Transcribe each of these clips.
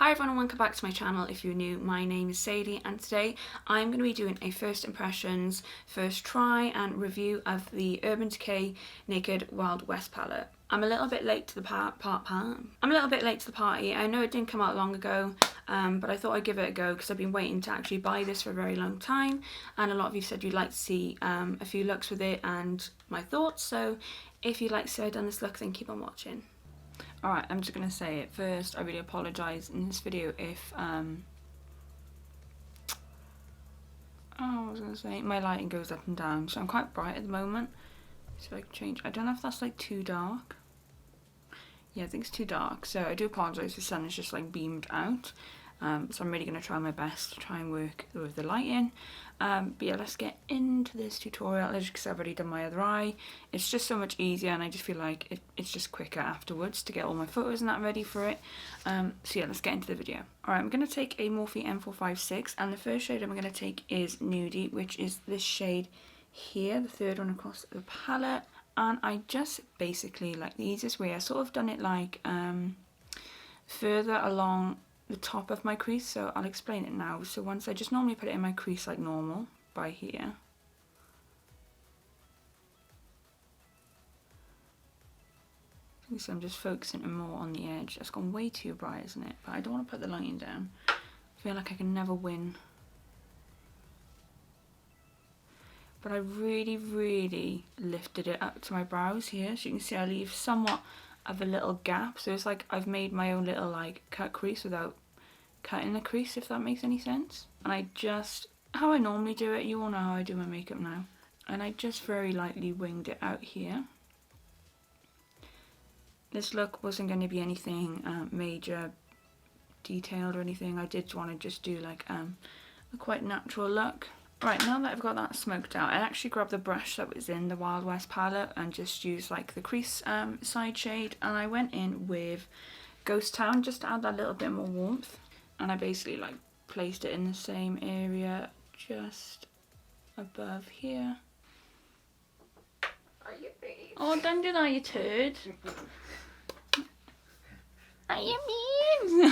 Hi everyone and welcome back to my channel. If you're new, my name is Sadie and today I'm going to be doing a first impressions, first try and review of the Urban Decay Naked Wild West palette. I'm a little bit late to the party. I know it didn't come out long ago, but I thought I'd give it a go because I've been waiting to actually buy this for a very long time, and a lot of you said you'd like to see a few looks with it and my thoughts. So if you'd like to see I've done this look, then keep on watching. Alright, I'm just going to say it first, I really apologise in this video if, I was going to say, my lighting goes up and down, so I'm quite bright at the moment, so I can change. I don't know if that's like too dark. Yeah, I think it's too dark, so I do apologise, the sun is just like beamed out. So I'm really going to try my best to try and work with the lighting. But yeah, let's get into this tutorial. As you can see, I've already done my other eye. It's just so much easier, and I just feel like it's just quicker afterwards to get all my photos and that ready for it. So yeah, let's get into the video. Alright, I'm going to take a Morphe M456, and the first shade I'm going to take is Nudie, which is this shade here, the third one across the palette. And I just basically, like, the easiest way, I sort of done it like further along the top of my crease, so I'll explain it now. So once I just normally put it in my crease like normal by here, so I'm just focusing more on the edge. That's gone way too bright, isn't it? But I don't want to put the lighting down. I feel like I can never win. But I really lifted it up to my brows here, so you can see I leave somewhat of a little gap, so it's like I've made my own little like cut crease without cutting the crease, if that makes any sense. And I just, how I normally do it, you all know how I do my makeup now, and I just very lightly winged it out here. This look wasn't going to be anything major detailed or anything. I did want to just do like a quite natural look. Right, now that I've got that smoked out, I actually grabbed the brush that was in the Wild West palette and just used like the crease side shade, and I went in with Ghost Town just to add that little bit more warmth. And I basically like placed it in the same area just above here. Are you babe? Oh, don't do that, you turd. Are you mean?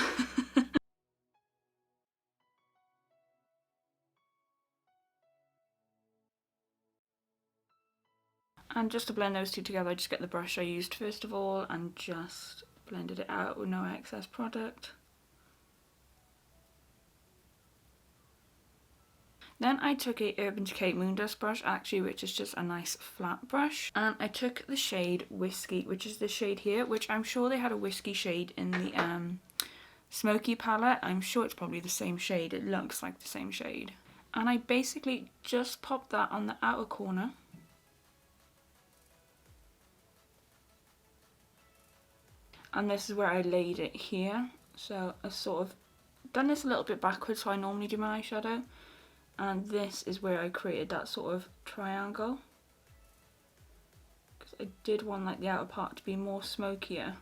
And just to blend those two together, I just get the brush I used first of all and just blended it out with no excess product. Then I took a Urban Decay Moondust brush, actually, which is just a nice flat brush. And I took the shade Whiskey, which is this shade here, which I'm sure they had a whiskey shade in the Smoky palette. I'm sure it's probably the same shade. It looks like the same shade. And I basically just popped that on the outer corner. And this is where I laid it here. So I sort of done this a little bit backwards, so I normally do my eyeshadow. And this is where I created that sort of triangle, because I did want like the outer part to be more smokier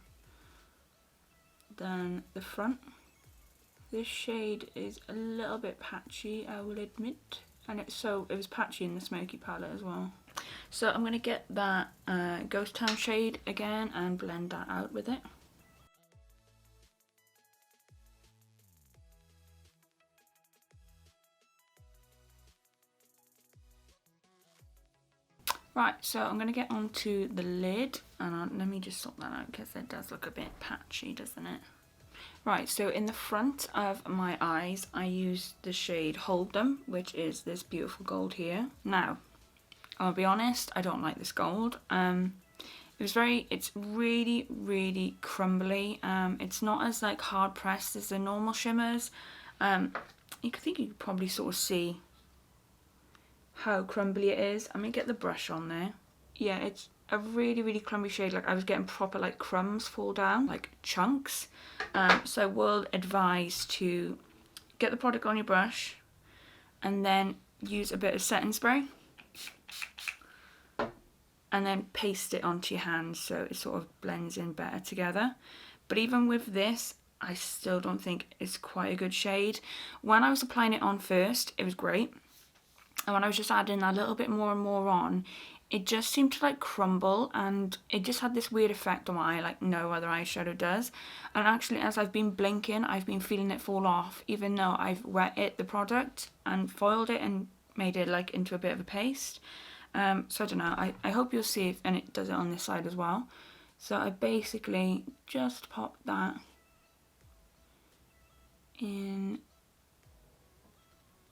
than the front. This shade is a little bit patchy, I will admit, and it was patchy in the Smoky palette as well. So I'm going to get that Ghost Town shade again and blend that out with it. Right, so I'm going to get onto the lid, and let me just sort that out because it does look a bit patchy, doesn't it? Right, so in the front of my eyes, I used the shade Hold Them, which is this beautiful gold here. Now, I'll be honest, I don't like this gold. It's really crumbly. It's not as like hard pressed as the normal shimmers. You could probably sort of see how crumbly it is. I'm gonna get the brush on there. Yeah, it's a really crumbly shade. Like I was getting proper like crumbs fall down, like chunks. So I will advise to get the product on your brush and then use a bit of setting spray and then paste it onto your hands so it sort of blends in better together. But even with this, I still don't think it's quite a good shade. When I was applying it on first, it was great. And when I was just adding a little bit more and more on, it just seemed to like crumble, and it just had this weird effect on my eye like no other eyeshadow does. And actually, as I've been blinking, I've been feeling it fall off, even though I've wet it, the product, and foiled it and made it like into a bit of a paste. So I don't know, I hope you'll see if, and it does it on this side as well. So I basically just popped that in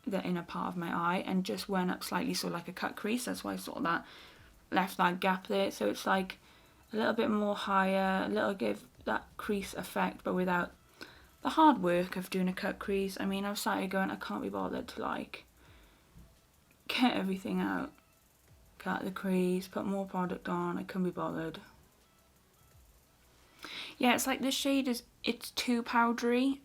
the inner part of my eye and just went up slightly, so like a cut crease. That's why I sort of that left that gap there, so it's like a little bit more higher, a little give that crease effect but without the hard work of doing a cut crease. I mean, I've started going, I can't be bothered to like get everything out, cut the crease, put more product on, I couldn't be bothered. Yeah, it's like this shade is, it's too powdery,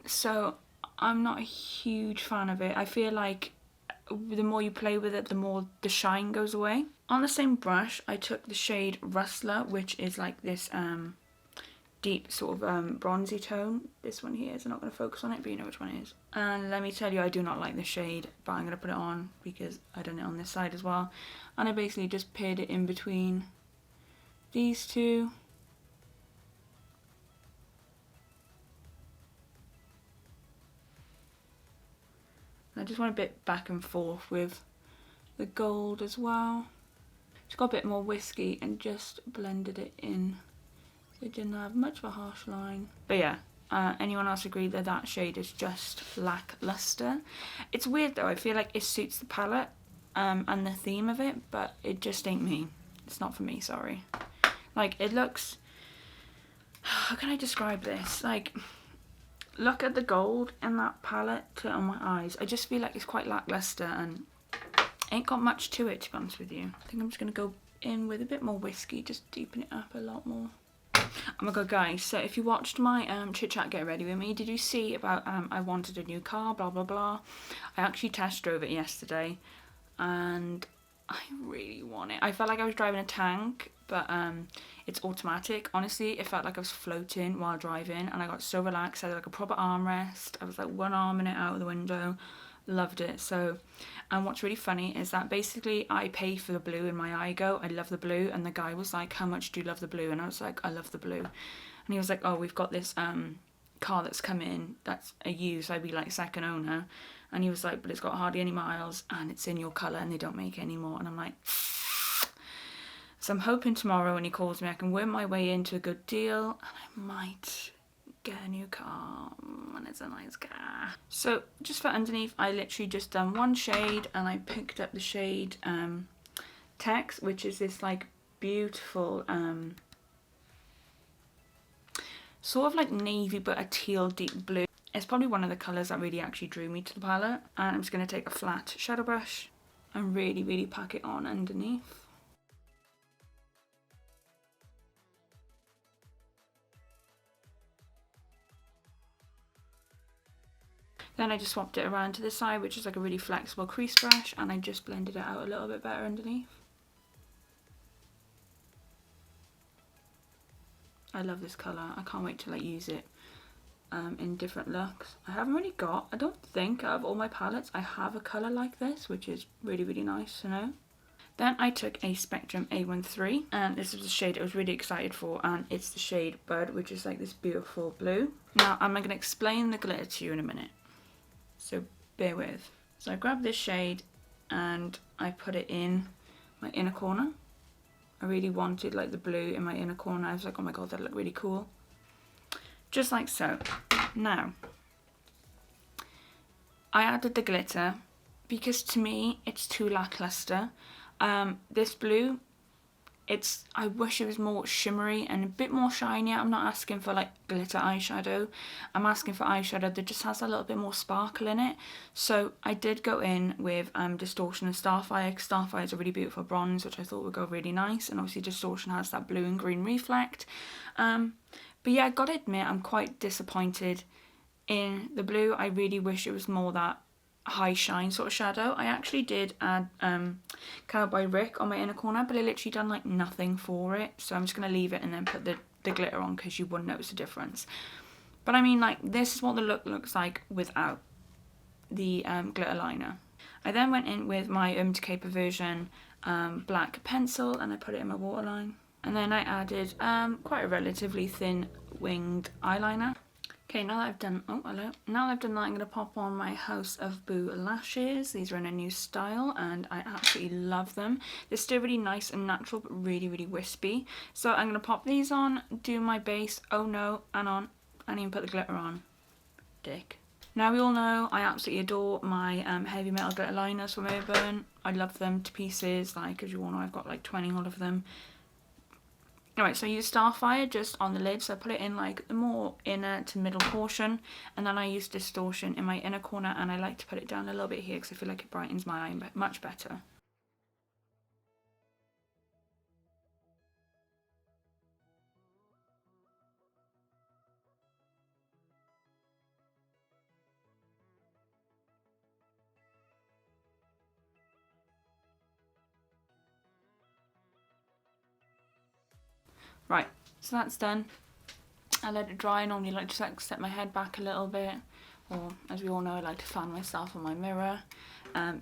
so I'm not a huge fan of it. I feel like the more you play with it, the more the shine goes away. On the same brush, I took the shade Rustler, which is like this deep sort of bronzy tone. This one here is not going to focus on it, but you know which one it is. And let me tell you, I do not like this shade, but I'm going to put it on because I done it on this side as well. And I basically just paired it in between these two. I just went a bit back and forth with the gold as well. Just got a bit more whiskey and just blended it in. So it didn't have much of a harsh line. But yeah, anyone else agree that that shade is just lackluster? It's weird though, I feel like it suits the palette and the theme of it, but it just ain't me. It's not for me, sorry. Like, it looks... How can I describe this? Like... Look at the gold in that palette on my eyes. I just feel like it's quite lackluster and ain't got much to it, to be honest with you. I think I'm just going to go in with a bit more whiskey, just deepen it up a lot more. Oh my god, guys, so if you watched my chit chat get ready with me, did you see about I wanted a new car, blah blah blah? I actually test drove it yesterday and I really want it. I felt like I was driving a tank, but it's automatic. Honestly, it felt like I was floating while driving and I got so relaxed. I had like a proper armrest. I was like one arm in it out of the window. Loved it. So, and what's really funny is that basically I pay for the blue in my Igo. I love the blue, and the guy was like, how much do you love the blue? And I was like, I love the blue. And he was like, oh, we've got this car that's come in that's a used, so I'd be like second owner. And he was like, but it's got hardly any miles and it's in your colour and they don't make it anymore. And I'm like, so I'm hoping tomorrow when he calls me I can work my way into a good deal and I might get a new car and it's a nice car. So just for underneath, I literally just done one shade and I picked up the shade Tex, which is this like beautiful sort of like navy but a teal deep blue. It's probably one of the colours that really actually drew me to the palette. And I'm just going to take a flat shadow brush and really pack it on underneath. Then I just swapped it around to this side, which is like a really flexible crease brush, and I just blended it out a little bit better underneath. I love this colour. I can't wait to like use it in different looks. I haven't really got, I don't think out of all my palettes I have a colour like this, which is really nice to know. Then I took a Spectrum A13 and this was the shade I was really excited for, and it's the shade Bud, which is like this beautiful blue. Now I'm going to explain the glitter to you in a minute, so bear with. So I grabbed this shade and I put it in my inner corner. I really wanted like the blue in my inner corner. I was like, oh my god, that looked really cool. Just like so. Now, I added the glitter because to me it's too lackluster. This blue, I wish it was more shimmery and a bit more shiny. I'm not asking for like glitter eyeshadow. I'm asking for eyeshadow that just has a little bit more sparkle in it. So I did go in with Distortion and Starfire. Starfire is a really beautiful bronze, which I thought would go really nice. And obviously Distortion has that blue and green reflect. But yeah, I gotta admit, I'm quite disappointed in the blue. I really wish it was more that high shine sort of shadow. I actually did add Cowboy Rick on my inner corner, but I literally done like nothing for it. So I'm just gonna leave it and then put the glitter on because you wouldn't notice the difference. But I mean, like, this is what the look looks like without the glitter liner. I then went in with my Urban Decay Perversion black pencil and I put it in my waterline. And then I added quite a relatively thin winged eyeliner. Okay, now that I've done, oh hello. Now that I've done that, I'm going to pop on my House of Boo lashes. These are in a new style and I absolutely love them. They're still really nice and natural, but really, really wispy. So I'm going to pop these on, do my base, oh no, and on, and even put the glitter on. Dick. Now we all know I absolutely adore my heavy metal glitter liners from Urban. I love them to pieces, like as you all know I've got like 20 all of them. Alright, so I use Starfire just on the lid, so I put it in like the more inner to middle portion, and then I use Distortion in my inner corner, and I like to put it down a little bit here because I feel like it brightens my eye much better. Right, so that's done. I let it dry. I normally like to like set my head back a little bit, or as we all know I like to fan myself on my mirror.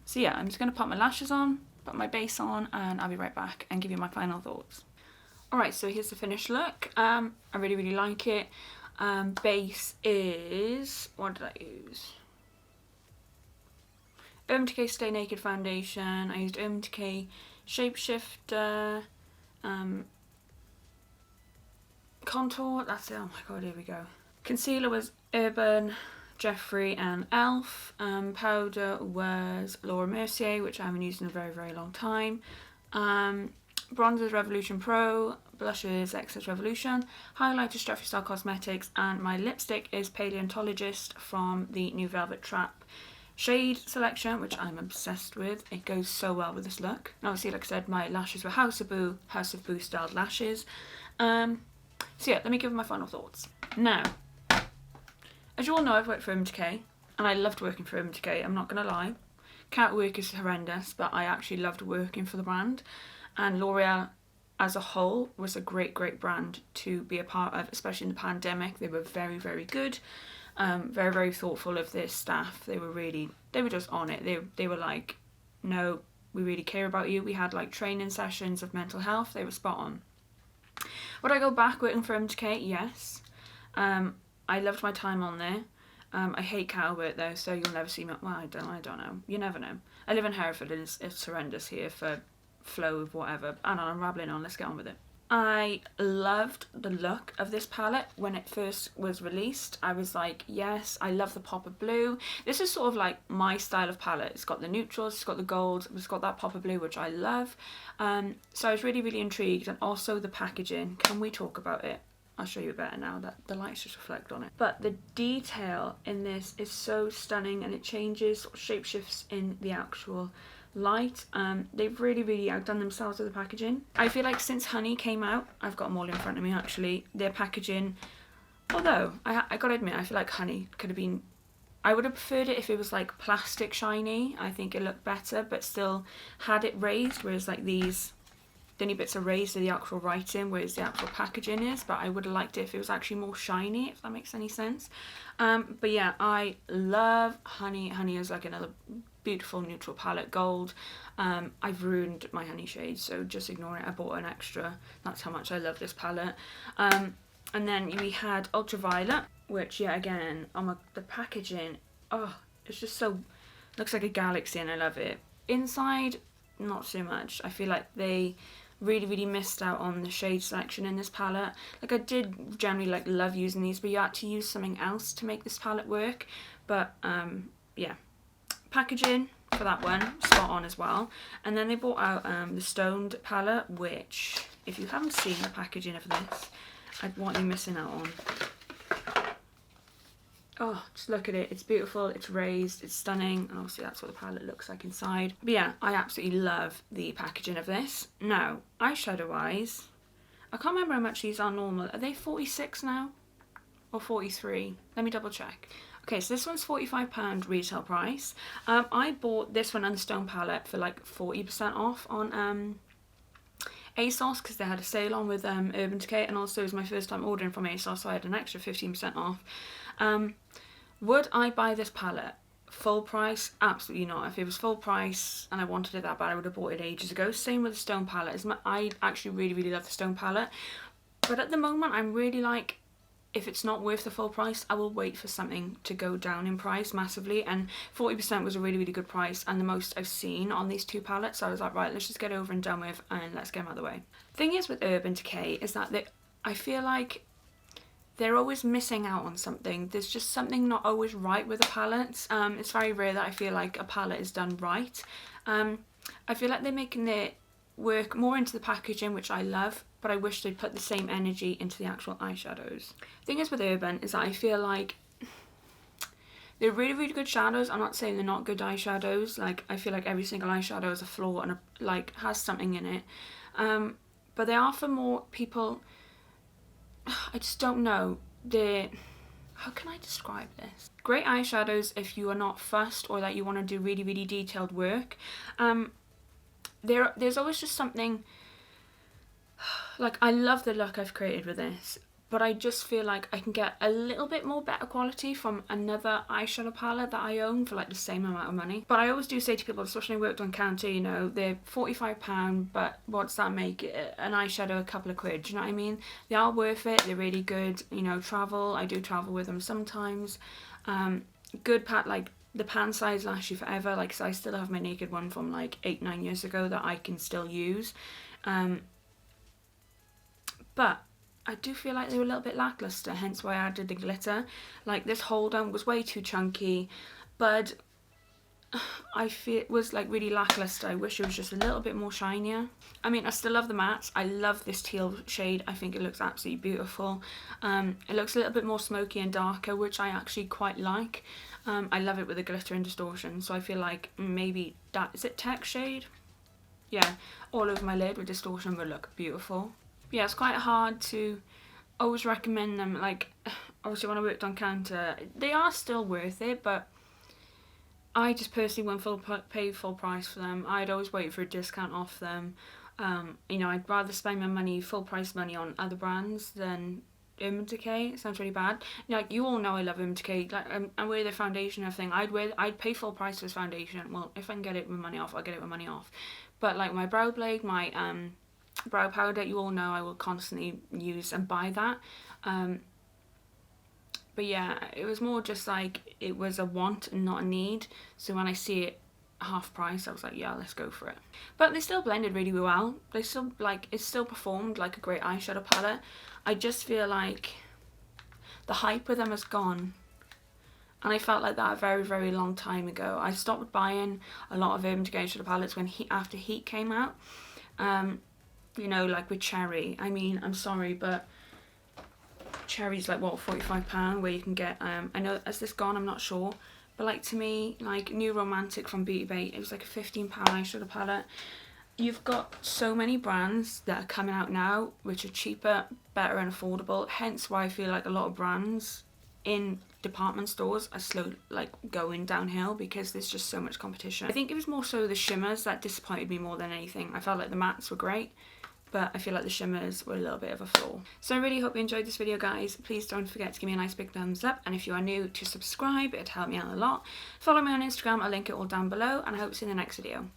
So yeah, I'm just going to put my lashes on, put my base on, and I'll be right back and give you my final thoughts. Alright, so here's the finished look. I really, really like it. Base is, what did I use? Urban Decay Stay Naked Foundation. I used Urban Decay Shapeshifter contour, that's it. Oh my god, here we go. Concealer was Urban, Jeffree and Elf. Powder was Laura Mercier, which I haven't used in a very, very long time. Bronzer Revolution Pro, blushes XS Revolution, highlighter Jeffree Star Cosmetics, and my lipstick is Paleontologist from the new Velvet Trap shade selection, which I'm obsessed with. It goes so well with this look. And obviously, like I said, my lashes were House of Boo styled lashes. So yeah, let me give my final thoughts. Now, as you all know, I've worked for Urban Decay, and I loved working for Urban Decay, I'm not going to lie. Cat work is horrendous, but I actually loved working for the brand. And L'Oreal as a whole was a great, great brand to be a part of, especially in the pandemic. They were very, very good. Very, very thoughtful of their staff. They were just on it. They were like, no, we really care about you. We had like training sessions of mental health. They were spot on. Would I go back working for Urban Decay? Yes. I loved my time on there. I hate cattle work though, so you'll never see me. Well, I don't know. You never know. I live in Hereford and it's horrendous here for flow of whatever. I don't know, I'm rambling on. Let's get on with it. I loved the look of this palette when it first was released. I was like, yes, I love the pop of blue. This is sort of like my style of palette. It's got the neutrals, it's got the gold, it's got that pop of blue, which I love. So I was really, really intrigued. And also the packaging. Can we talk about it? I'll show you better now that the lights just reflect on it. But the detail in this is so stunning, and it changes, sort of shape shifts in the actual light. They've really, really outdone themselves with the packaging. I feel like since Honey came out, I've got them all in front of me actually, their packaging, although I gotta admit, I feel like Honey could have been, I would have preferred it if it was like plastic shiny. I think it looked better, but still had it raised, whereas like these, the only bits are raised to the actual writing, whereas the actual packaging is. But I would have liked it if it was actually more shiny, if that makes any sense. But yeah, I love Honey. Honey is like another beautiful neutral palette, gold. I've ruined my Honey shade, so just ignore it. I bought an extra. That's how much I love this palette. And then we had Ultraviolet, which, yeah, again, the packaging, oh, it's just so, looks like a galaxy, and I love it. Inside, not so much. I feel like they really, really missed out on the shade selection in this palette. Like, I did generally like love using these, but you had to use something else to make this palette work. But yeah, packaging for that one, spot on as well. And then they brought out the Stoned palette, which, if you haven't seen the packaging of this, what are you missing out on? Oh, just look at it. It's beautiful, it's raised, it's stunning, and obviously that's what the palette looks like inside. But yeah, I absolutely love the packaging of this. Now, eyeshadow wise, I can't remember how much these are normal. Are they 46 now? Or 43? Let me double check. Okay, so this one's £45 retail price. I bought this one and the Stone palette for like 40% off on ASOS, because they had a sale on with Urban Decay, and also it was my first time ordering from ASOS, so I had an extra 15% off. Would I buy this palette? full price, absolutely not. If it was full price and I wanted it that bad, I would have bought it ages ago. Same with the stone palette. I actually really love the stone palette, but at the moment I'm really like, if it's not worth the full price, I will wait for something to go down in price massively, and 40% was a really good price and the most I've seen on these two palettes. So I was like, right, let's just get over and done with and let's get them out of the way. Thing is with Urban Decay is that I feel like they're always missing out on something. There's just something not always right with the palettes. It's very rare that I feel like a palette is done right. I feel like they're making their work more into the packaging, which I love, but I wish they'd put the same energy into the actual eyeshadows. Thing is with Urban is that I feel like they're really good shadows. I'm not saying they're not good eyeshadows. Like, I feel like every single eyeshadow has a flaw and has something in it. But they are for more people. I just don't know. How can I describe this? Great eyeshadows if you are not fussed or that you want to do really detailed work. There's always just something, like, I love the look I've created with this, but I just feel like I can get a little bit more better quality from another eyeshadow palette that I own for like the same amount of money. But I always do say to people, especially when I worked on counter, you know, they're £45, but what's that make it? An eyeshadow a couple of quid, do you know what I mean? They are worth it, they're really good, you know, I do travel with them sometimes. Good like the pan size lasts you forever, like, so I still have my naked one from like 8-9 years ago that I can still use. But I do feel like they were a little bit lackluster, hence why I added the glitter. Like, this holder was way too chunky, but I feel it was like really lackluster. I wish it was just a little bit more shinier. I mean, I still love the mattes. I love this teal shade. I think it looks absolutely beautiful. It looks a little bit more smoky and darker, which I actually quite like. I love it with the glitter and distortion, so I feel like maybe that, is it Tech shade? Yeah, all over my lid with distortion would look beautiful. Yeah, it's quite hard to always recommend them. Like, obviously when I worked on counter, they are still worth it, but I just personally wouldn't pay full price for them. I'd always wait for a discount off them. You know, I'd rather spend my money, full price money, on other brands than Urban Decay. It sounds really bad. Like, you all know I love Urban Decay. Like, I wear their foundation and everything. I'd pay full price for this foundation. Well, if I can get it with money off, I'll get it with money off. But like my brow blade, my brow powder, you all know I will constantly use and buy that. But yeah, it was more just like, it was a want and not a need. So when I see it half price, I was like, yeah, let's go for it. But they still blended really well. They still, like, it still performed like a great eyeshadow palette. I just feel like the hype with them has gone. And I felt like that a very long time ago. I stopped buying a lot of Urban Decay eyeshadow palettes when after Heat came out. You know, like with Cherry. I mean, I'm sorry, but Cherry's like, what, £45, where you can get, I know, has this gone? I'm not sure. But like, to me, like New Romantic from Beauty Bay, it was like a £15 eyeshadow palette. You've got so many brands that are coming out now which are cheaper, better and affordable. Hence why I feel like a lot of brands in department stores are going downhill, because there's just so much competition. I think it was more so the shimmers that disappointed me more than anything. I felt like the mattes were great, but I feel like the shimmers were a little bit of a flaw. So I really hope you enjoyed this video, guys. Please don't forget to give me a nice big thumbs up, and if you are new, to subscribe. It'd help me out a lot. Follow me on Instagram, I'll link it all down below, and I hope to see you in the next video.